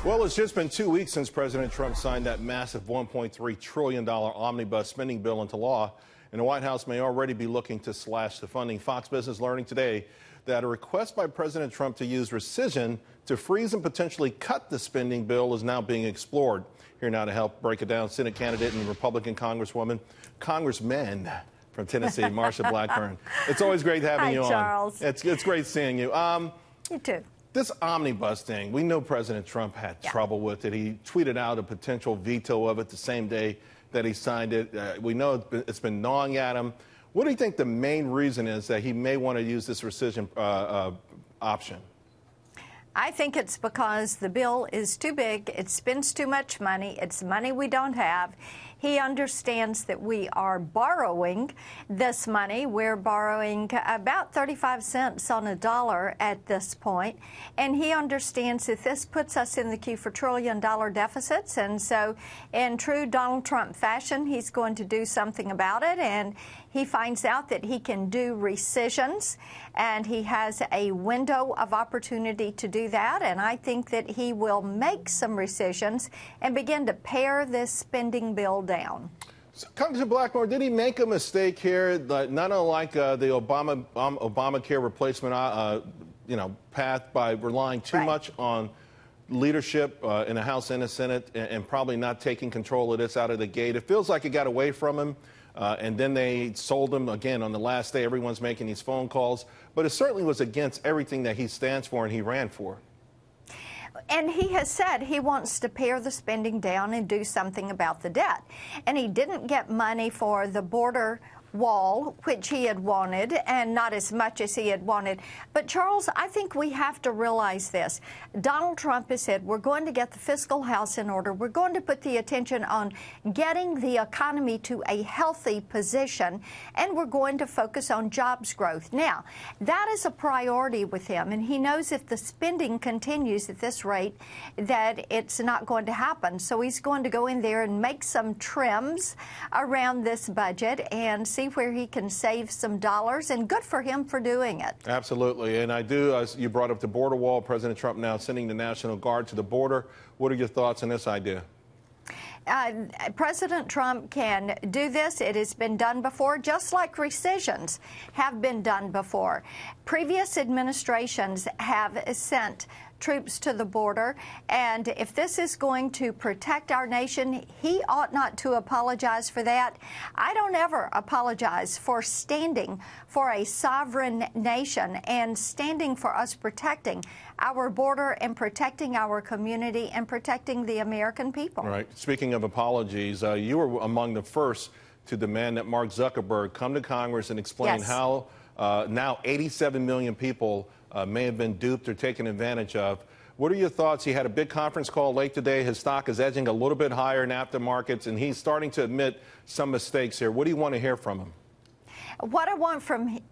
Well, it's just been 2 weeks since President Trump signed that massive $1.3 trillion omnibus spending bill into law, and the White House may already be looking to slash the funding. Fox Business learning today that a request by President Trump to use rescission to freeze and potentially cut the spending bill is now being explored. Here now to help break it down, Senate candidate and Republican Congressman from Tennessee, Marsha Blackburn. It's always great having you on. Hi, Charles. It's great seeing you. You too. This omnibus thing, we know President Trump had trouble with it. He tweeted out a potential veto of it the same day that he signed it. We know it's been gnawing at him. What do you think the main reason is that he may want to use this rescission option? I think it's because the bill is too big. It spends too much money. It's money we don't have. He understands that we are borrowing this money. We're borrowing about 35 cents on a dollar at this point. And he understands that this puts us in the queue for trillion-dollar deficits. And so in true Donald Trump fashion, he's going to do something about it. And he finds out that he can do rescissions, and he has a window of opportunity to do that. And I think that he will make some rescissions and begin to pare this spending bill down. So, Congressman Blackburn, did he make a mistake here, not unlike the Obamacare replacement, path by relying too much on leadership in the House and the Senate and probably not taking control of this out of the gate? It feels like it got away from him. And then they sold him again on the last day. Everyone's making these phone calls. But it certainly was against everything that he stands for and he ran for. And he has said he wants to pare the spending down and do something about the debt. And he didn't get money for the border wall, which he had wanted, and not as much as he had wanted. But, Charles, I think we have to realize this. Donald Trump has said we're going to get the fiscal house in order. We're going to put the attention on getting the economy to a healthy position, and we're going to focus on jobs growth. Now, that is a priority with him, and he knows if the spending continues at this rate that it's not going to happen. So he's going to go in there and make some trims around this budget and see where he can save some dollars, and good for him for doing it. Absolutely. And I do, as you brought up the border wall, President Trump now sending the National Guard to the border. What are your thoughts on this idea? President Trump can do this. It has been done before, just like rescissions have been done before. Previous administrations have sent troops to the border, and if this is going to protect our nation, he ought not to apologize for that. I don't ever apologize for standing for a sovereign nation and standing for us protecting our border and protecting our community and protecting the American people. Right. Speaking of apologies, you were among the first to demand that Mark Zuckerberg come to Congress and explain how now 87 million people may have been duped or taken advantage of. What are your thoughts? He had a big conference call late today. His stock is edging a little bit higher in aftermarkets, and he's starting to admit some mistakes here. What do you want to hear from him? What I want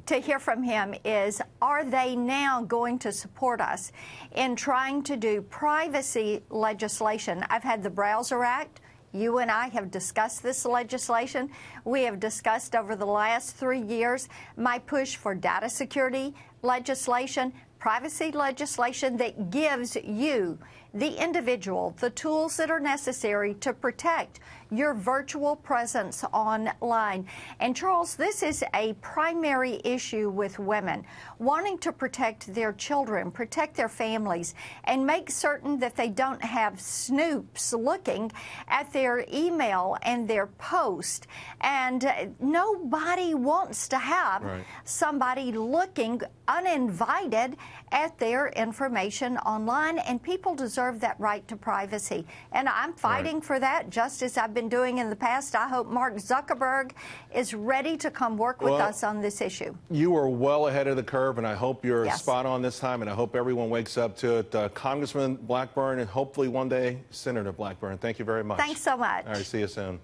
to hear from him is, are they now going to support us in trying to do privacy legislation? I've had the Browser Act. You and I have discussed this legislation. We have discussed over the last 3 years my push for data security legislation, privacy legislation that gives you, the individual, the tools that are necessary to protect your virtual presence online. And, Charles, this is a primary issue with women, wanting to protect their children, protect their families, and make certain that they don't have snoops looking at their email and their post. And nobody wants to have somebody looking uninvited at their information online, and people deserve that right to privacy. And I'm fighting for that, just as I've been doing in the past. I hope Mark Zuckerberg is ready to come work with us on this issue. You are well ahead of the curve, and I hope you're spot on this time, and I hope everyone wakes up to it. Congressman Blackburn, and hopefully one day Senator Blackburn, thank you very much. Thanks so much. All right, see you soon.